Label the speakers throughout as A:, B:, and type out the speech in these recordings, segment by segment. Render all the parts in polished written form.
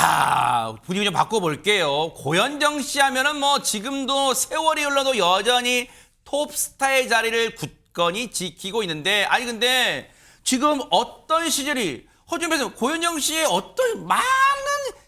A: 자, 분위기 좀 바꿔볼게요. 고현정 씨 하면은 뭐 지금도 세월이 흘러도 여전히 톱스타의 자리를 굳건히 지키고 있는데, 아니 근데 지금 어떤 시절이 허준배님 고현정 씨의 어떤 많은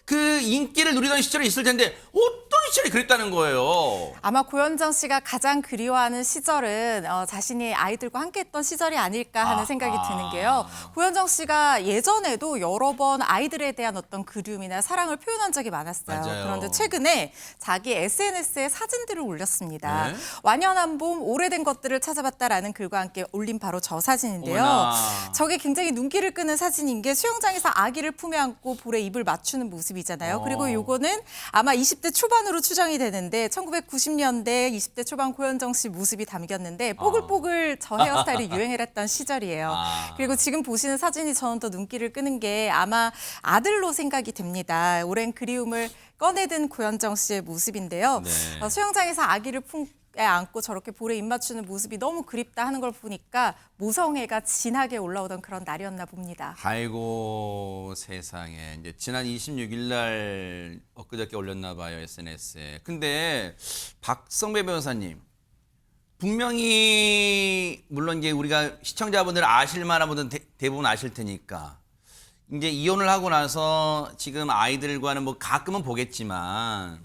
A: 그 인기를 누리던 시절이 있을 텐데 어떤 시절이 그랬다는 거예요?
B: 아마 고현정 씨가 가장 그리워하는 시절은 자신이 아이들과 함께했던 시절이 아닐까 하는 생각이 드는 게요. 고현정 씨가 예전에도 여러 번 아이들에 대한 어떤 그리움이나 사랑을 표현한 적이 많았어요.
A: 맞아요.
B: 그런데 최근에 자기 SNS에 사진들을 올렸습니다.
A: 네?
B: 완연한 봄, 오래된 것들을 찾아봤다라는 글과 함께 올린 바로 저 사진인데요.
A: 어머나.
B: 저게 굉장히 눈길을 끄는 사진인 게 수영장에서 아기를 품에 안고 볼에 입을 맞추는 모습이잖아요. 그리고 요거는 아마 20대 초반으로 추정이 되는데 1990년대 20대 초반 고현정 씨 모습이 담겼는데 뽀글뽀글 저 헤어스타일이 유행을 했던 시절이에요. 그리고 지금 보시는 사진이 저는 더 눈길을 끄는 게 아마 아들로 생각이 됩니다. 오랜 그리움을 꺼내든 고현정 씨의 모습인데요.
A: 네.
B: 수영장에서 아기를 품에 안고 저렇게 볼에 입 맞추는 모습이 너무 그립다 하는 걸 보니까 모성애가 진하게 올라오던 그런 날이었나 봅니다.
A: 아이고 세상에. 이제 지난 26일 날 엊그저께 올렸나 봐요, SNS에. 근데 박성배 변호사님, 분명히 물론 이제 우리가 시청자분들 아실 만한 분들은 대부분 아실 테니까 이제 이혼을 하고 나서 지금 아이들과는 뭐 가끔은 보겠지만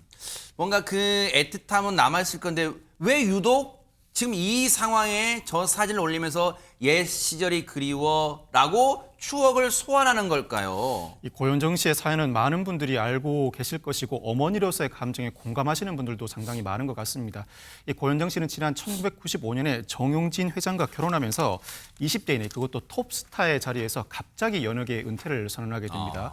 A: 뭔가 그 애틋함은 남아있을 건데 왜 유독 지금 이 상황에 저 사진을 올리면서 옛 시절이 그리워라고 추억을 소환하는 걸까요?
C: 이 고현정 씨의 사연은 많은 분들이 알고 계실 것이고 어머니로서의 감정에 공감하시는 분들도 상당히 많은 것 같습니다. 이 고현정 씨는 지난 1995년에 정용진 회장과 결혼하면서 20대이내 그것도 톱스타의 자리에서 갑자기 연예계 은퇴를 선언하게 됩니다.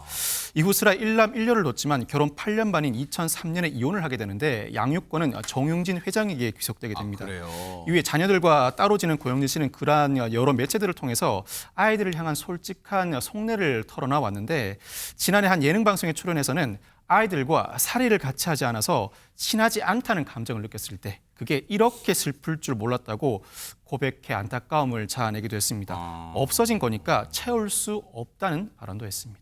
C: 이후 슬아 1남 1녀를 뒀지만 결혼 8년 만인 2003년에 이혼을 하게 되는데 양육권은 정용진 회장에게 귀속되게 됩니다.
A: 그래요?
C: 이후에 자녀들과 따로 지낸 고영진 씨는 그러한 여러 매체들을 통해서 아이들을 향한 솔직한 속내를 털어놔 왔는데 지난해 한 예능 방송에 출연해서는 아이들과 살이를 같이 하지 않아서 친하지 않다는 감정을 느꼈을 때 그게 이렇게 슬플 줄 몰랐다고 고백해 안타까움을 자아내기도 했습니다. 없어진 거니까 채울 수 없다는 발언도 했습니다.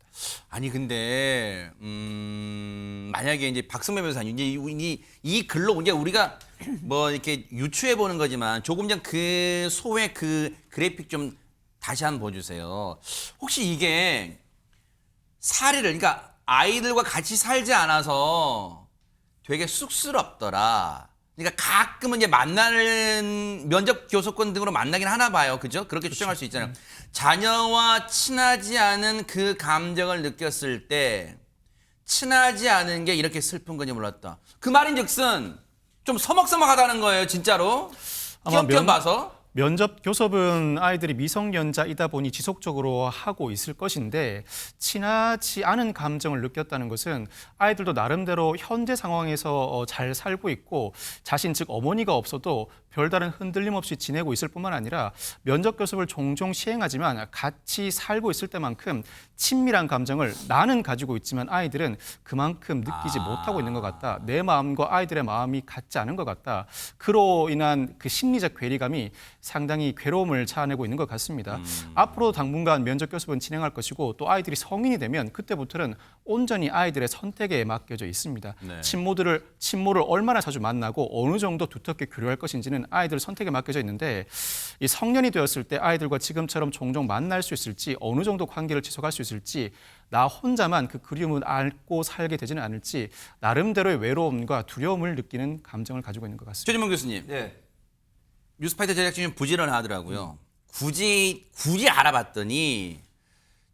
A: 아니 근데 만약에 이제 박성배 변호사님 이제 이 글로 이제 우리가 뭐 이렇게 유추해 보는 거지만 조금 전 그 소의 그 그래픽 좀 다시 한번 보여주세요. 혹시 이게 사례를 그러니까 아이들과 같이 살지 않아서 되게 쑥스럽더라. 그러니까 가끔은 이제 만나는 면접 교섭권 등으로 만나긴 하나 봐요. 그죠? 그렇게 추정할 수 있잖아요. 자녀와 친하지 않은 그 감정을 느꼈을 때 친하지 않은 게 이렇게 슬픈 건지 몰랐다. 그 말인즉슨 좀 서먹서먹하다는 거예요, 진짜로. 끼엄끼엄 봐서.
C: 면접 교섭은 아이들이 미성년자이다 보니 지속적으로 하고 있을 것인데 친하지 않은 감정을 느꼈다는 것은 아이들도 나름대로 현재 상황에서 잘 살고 있고 자신 즉 어머니가 없어도 별다른 흔들림 없이 지내고 있을 뿐만 아니라 면접 교섭을 종종 시행하지만 같이 살고 있을 때만큼 친밀한 감정을 나는 가지고 있지만 아이들은 그만큼 느끼지 못하고 있는 것 같다. 내 마음과 아이들의 마음이 같지 않은 것 같다. 그로 인한 그 심리적 괴리감이 상당히 괴로움을 자아내고 있는 것 같습니다. 앞으로 당분간 면접 교섭은 진행할 것이고 또 아이들이 성인이 되면 그때부터는 온전히 아이들의 선택에 맡겨져 있습니다.
A: 네.
C: 친모를 얼마나 자주 만나고 어느 정도 두텁게 교류할 것인지는 아이들 선택에 맡겨져 있는데 이 성년이 되었을 때 아이들과 지금처럼 종종 만날 수 있을지 어느 정도 관계를 지속할 수 있을지 나 혼자만 그 그리움을 안고 살게 되지는 않을지 나름대로의 외로움과 두려움을 느끼는 감정을 가지고 있는 것 같습니다.
A: 최진봉 교수님.
D: 네.
A: 뉴스파이터 제작진이 부지런하더라고요. 굳이 알아봤더니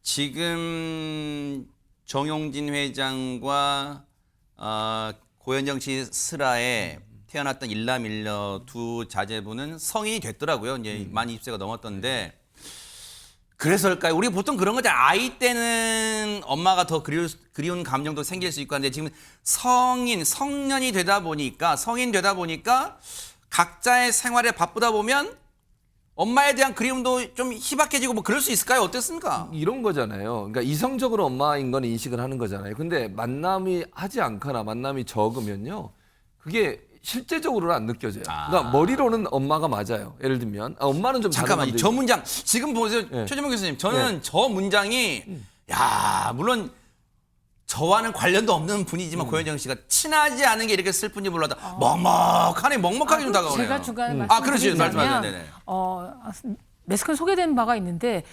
A: 지금 정용진 회장과 고현정 씨 슬하에 태어났던 일남 일녀 두 자제분은 성인이 됐더라고요. 이제 만 20세가 넘었던데 그래서일까요? 우리 보통 그런 거죠. 아이 때는 엄마가 더 그리운 감정도 생길 수 있고 한데 지금 성년이 되다 보니까 각자의 생활에 바쁘다 보면 엄마에 대한 그리움도 좀 희박해지고 뭐 그럴 수 있을까요? 어떻습니까?
D: 이런 거잖아요. 그러니까 이성적으로 엄마인 건 인식을 하는 거잖아요. 근데 만남이 하지 않거나 만남이 적으면요. 그게 실제적으로는 안 느껴져요. 그러니까 머리로는 엄마가 맞아요. 예를 들면 엄마는 좀
A: 잠깐만요. 저 문장 지금 보세요.
D: 네.
A: 최진봉 교수님. 저는 저 문장이 야 물론 저와는 관련도 없는 분이지만 고현정 씨가 친하지 않은 게 이렇게 슬픈지 몰라도 먹먹하게 좀 다가오네요.
E: 제가 중간에
A: 그렇지.
E: 말씀드리자면
A: 네네.
E: 매스컴 소개된 바가 있는데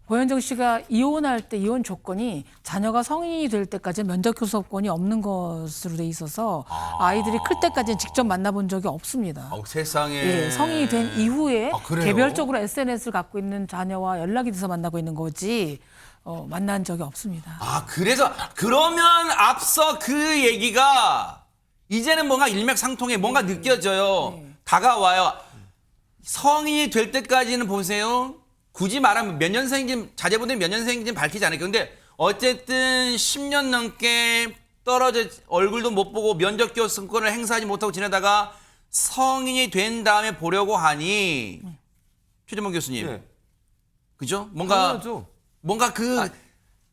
E: 고현정 씨가 이혼할 때 이혼 조건이 자녀가 성인이 될 때까지 면접 교섭권이 없는 것으로 돼 있어서 아이들이 클 때까지는 직접 만나본 적이 없습니다.
A: 세상에.
E: 예, 성인이 된 이후에
A: 그래요?
E: 개별적으로 SNS를 갖고 있는 자녀와 연락이 돼서 만나고 있는 거지 만난 적이 없습니다.
A: 그래서 그러면 앞서 그 얘기가 이제는 뭔가 일맥상통해 뭔가 느껴져요. 다가와요. 성인이 될 때까지는 보세요. 굳이 말하면 몇 년생인지 자제분들이 몇 년생인지 밝히지 않을게요. 근데 어쨌든 10년 넘게 떨어져 얼굴도 못 보고 면접 교섭권을 행사하지 못하고 지내다가 성인이 된 다음에 보려고 하니 최재문 교수님,
D: 네.
A: 그죠?
D: 당연하죠.
A: 뭔가 그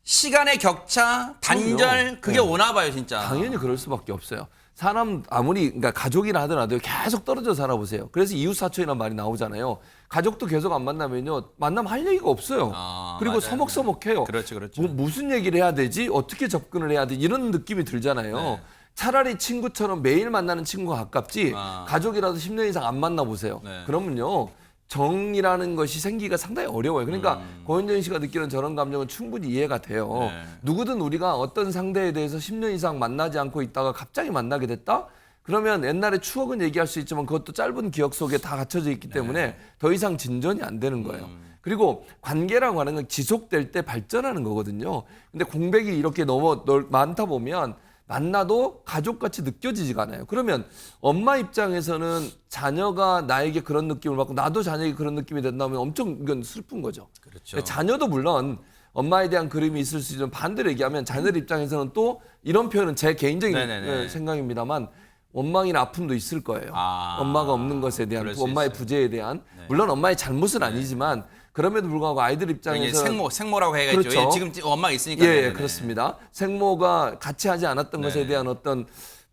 A: 시간의 격차, 단절
D: 그럼요.
A: 그게
D: 네.
A: 오나 봐요, 진짜.
D: 당연히 그럴 수밖에 없어요. 사람 아무리 그러니까 가족이라 하더라도 계속 떨어져 살아보세요. 그래서 이웃사촌이라는 말이 나오잖아요. 가족도 계속 안 만나면요. 만나면 할 얘기가 없어요. 그리고
A: 맞아요.
D: 서먹서먹해요.
A: 그렇죠.
D: 무슨 얘기를 해야 되지? 어떻게 접근을 해야 되지? 이런 느낌이 들잖아요.
A: 네.
D: 차라리 친구처럼 매일 만나는 친구가 가깝지 가족이라도 10년 이상 안 만나보세요.
A: 네.
D: 그러면요. 정이라는 것이 생기기가 상당히 어려워요. 그러니까 고현정 씨가 느끼는 저런 감정은 충분히 이해가 돼요.
A: 네.
D: 누구든 우리가 어떤 상대에 대해서 10년 이상 만나지 않고 있다가 갑자기 만나게 됐다? 그러면 옛날의 추억은 얘기할 수 있지만 그것도 짧은 기억 속에 다 갇혀져 있기 때문에 더 이상 진전이 안 되는 거예요. 그리고 관계라고 하는 건 지속될 때 발전하는 거거든요. 근데 공백이 이렇게 너무 많다 보면 만나도 가족같이 느껴지지가 않아요. 그러면 엄마 입장에서는 자녀가 나에게 그런 느낌을 받고 나도 자녀에게 그런 느낌이 된다면 엄청 이건 슬픈 거죠.
A: 그렇죠.
D: 자녀도 물론 엄마에 대한 그림이 있을 수 있는 반대로 얘기하면 자녀들 입장에서는 또 이런 표현은 제 개인적인
A: 네네네.
D: 생각입니다만 원망이나 아픔도 있을 거예요. 엄마가 없는 것에 대한
A: 그럴 수
D: 엄마의
A: 있어요.
D: 부재에 대한 물론 엄마의 잘못은 아니지만 그럼에도 불구하고 아이들 입장에서
A: 생모라고 해야겠죠.
D: 그렇죠.
A: 예, 지금 엄마가 있으니까.
D: 예,
A: 네네네.
D: 그렇습니다. 생모가 같이 하지 않았던
A: 네.
D: 것에 대한 어떤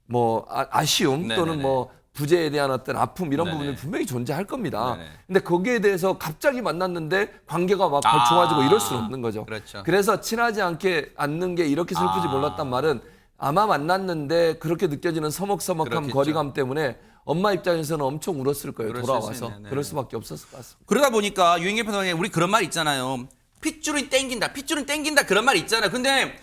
D: 뭐 아쉬움
A: 네네네.
D: 또는 뭐 부재에 대한 어떤 아픔 이런
A: 네네.
D: 부분이 분명히 존재할 겁니다.
A: 네네.
D: 근데 거기에 대해서 갑자기 만났는데 관계가 막
A: 아,
D: 좋아지고 이럴 수는 없는 거죠.
A: 그렇죠.
D: 그래서 친하지 않는 게 이렇게 슬프지 몰랐단 말은 아마 만났는데 그렇게 느껴지는 서먹서먹한
A: 그렇겠죠.
D: 거리감 때문에 엄마 입장에서는 엄청 울었을 거예요.
A: 그럴 수
D: 돌아와서.
A: 있네. 네.
D: 그럴 수밖에 없었을 것 같습니다.
A: 그러다 보니까 유인계 평론가님 우리 그런 말 있잖아요. 핏줄이 땡긴다. 그런 말 있잖아요. 근데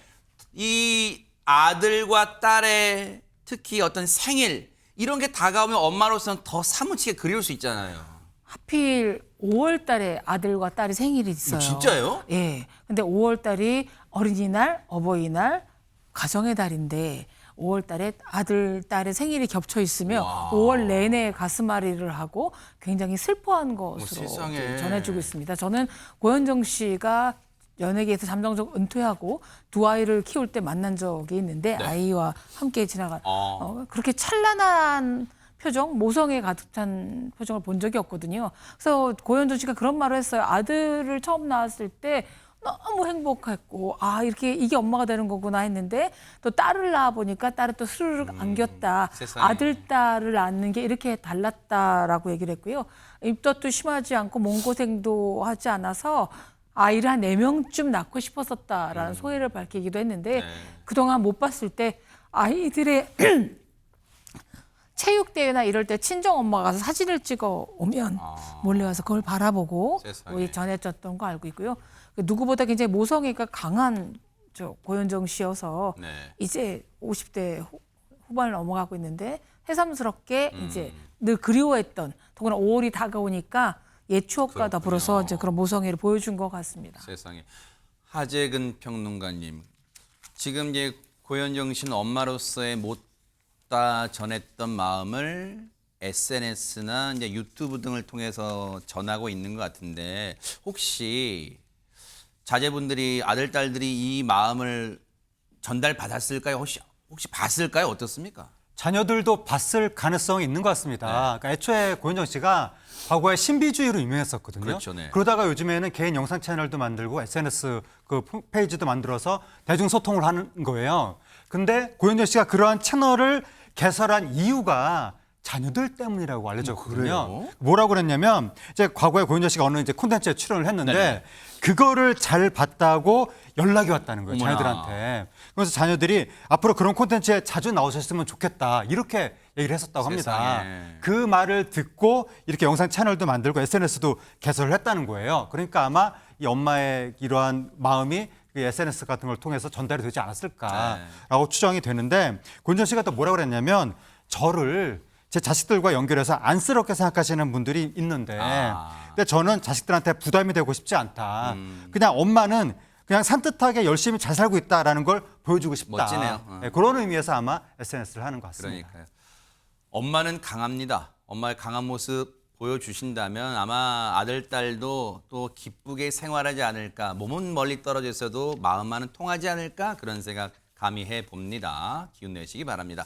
A: 이 아들과 딸의 특히 어떤 생일 이런 게 다가오면 엄마로서는 더 사무치게 그리울 수 있잖아요.
E: 하필 5월 달에 아들과 딸이 생일이 있어요.
A: 진짜요?
E: 예. 근데 5월 달이 어린이날, 어버이날, 가정의 달인데 5월 달에 아들, 딸의 생일이 겹쳐 있으면 5월 내내 가슴앓이를 하고 굉장히 슬퍼한 것으로
A: 세상에.
E: 전해지고 있습니다. 저는 고현정 씨가 연예계에서 잠정적 은퇴하고 두 아이를 키울 때 만난 적이 있는데 아이와 함께 지나간 그렇게 찬란한 표정, 모성에 가득 찬 표정을 본 적이 없거든요. 그래서 고현정 씨가 그런 말을 했어요. 아들을 처음 낳았을 때 너무 행복했고 이렇게 이게 엄마가 되는 거구나 했는데 또 딸을 낳아 보니까 딸을 또 스르륵 안겼다.
A: 세상에.
E: 아들 딸을 낳는 게 이렇게 달랐다라고 얘기를 했고요. 입덧도 심하지 않고 몸고생도 하지 않아서 아이를 한 4명쯤 낳고 싶었었다라는 소회를 밝히기도 했는데 그동안 못 봤을 때 아이들의 체육대회나 이럴 때 친정엄마가 가서 사진을 찍어 오면 몰래 와서 그걸 바라보고
A: 세상에.
E: 전해졌던 거 알고 있고요. 누구보다 굉장히 모성애가 강한 고현정 씨여서
A: 네.
E: 이제 50대 후반을 넘어가고 있는데 새삼스럽게 이제 늘 그리워했던 더구나 5월이 다가오니까 옛 추억과 더불어서 이제 그런 모성애를 보여준 것 같습니다.
A: 세상에. 하재근 평론가님. 지금 이제 고현정 씨는 엄마로서의 못다 전했던 마음을 SNS나 이제 유튜브 등을 통해서 전하고 있는 것 같은데 혹시 자제분들이 아들 딸들이 이 마음을 전달받았을까요? 혹시 봤을까요? 어떻습니까?
F: 자녀들도 봤을 가능성이 있는 것 같습니다. 그러니까 애초에 고현정 씨가 과거에 신비주의로 유명했었거든요.
A: 그렇죠, 네.
F: 그러다가 요즘에는 개인 영상 채널도 만들고 SNS 그 페이지도 만들어서 대중 소통을 하는 거예요. 근데 고현정 씨가 그러한 채널을 개설한 이유가 자녀들 때문이라고 알려졌거든요.
A: 그래요?
F: 뭐라고 그랬냐면 이제 과거에 고현정 씨가 어느 이제 콘텐츠에 출연을 했는데
A: 네네.
F: 그거를 잘 봤다고 연락이 왔다는 거예요.
A: 어머나.
F: 자녀들한테. 그래서 자녀들이 앞으로 그런 콘텐츠에 자주 나오셨으면 좋겠다. 이렇게 얘기를 했었다고 합니다.
A: 세상에.
F: 그 말을 듣고 이렇게 영상 채널도 만들고 SNS도 개설을 했다는 거예요. 그러니까 아마 이 엄마의 이러한 마음이 그 SNS 같은 걸 통해서 전달이 되지 않았을까라고 추정이 되는데 고현정 씨가 또 뭐라고 그랬냐면 저를 제 자식들과 연결해서 안쓰럽게 생각하시는 분들이 있는데 근데 저는 자식들한테 부담이 되고 싶지 않다. 그냥 엄마는 그냥 산뜻하게 열심히 잘 살고 있다라는 걸 보여주고 싶다.
A: 멋지네요.
F: 네, 그런 의미에서 아마 SNS를 하는 것 같습니다.
A: 그러니까요. 엄마는 강합니다. 엄마의 강한 모습 보여주신다면 아마 아들, 딸도 또 기쁘게 생활하지 않을까. 몸은 멀리 떨어져 있어도 마음만은 통하지 않을까. 그런 생각 감히 해봅니다. 기운 내시기 바랍니다.